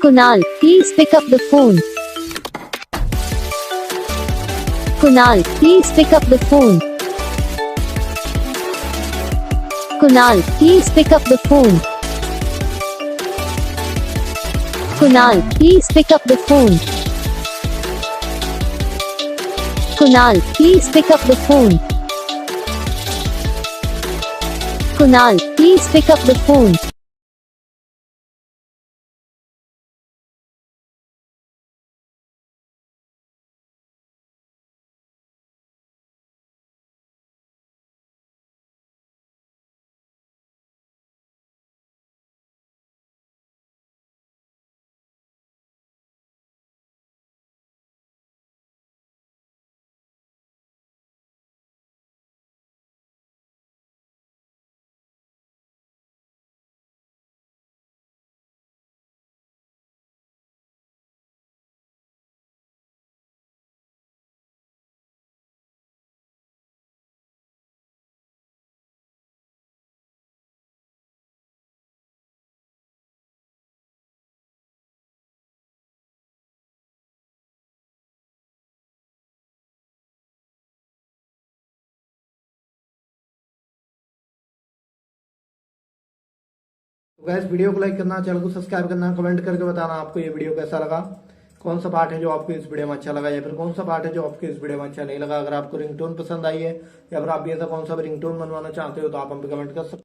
Kunal, please pick up the phone. Kunal, please pick up the phone. Kunal, please pick up the phone. Kunal, please pick up the phone. Kunal, please pick up the phone. Kunal, please pick up the phone. तो gas video को like करना, channel को subscribe करना, comment करके बताना आपको ये video कैसा लगा, कौन सा पार्ट है जो आपको इस वीडियो में अच्छा लगा या फिर कौन सा पार्ट है जो आपको इस वीडियो में अच्छा नहीं लगा। अगर आपको रिंगटोन पसंद आई है या फिर आप भी ऐसा कौन सा भी रिंगटोन बनवाना चाहते हो तो आप हम पे कमेंट कर सकते हो।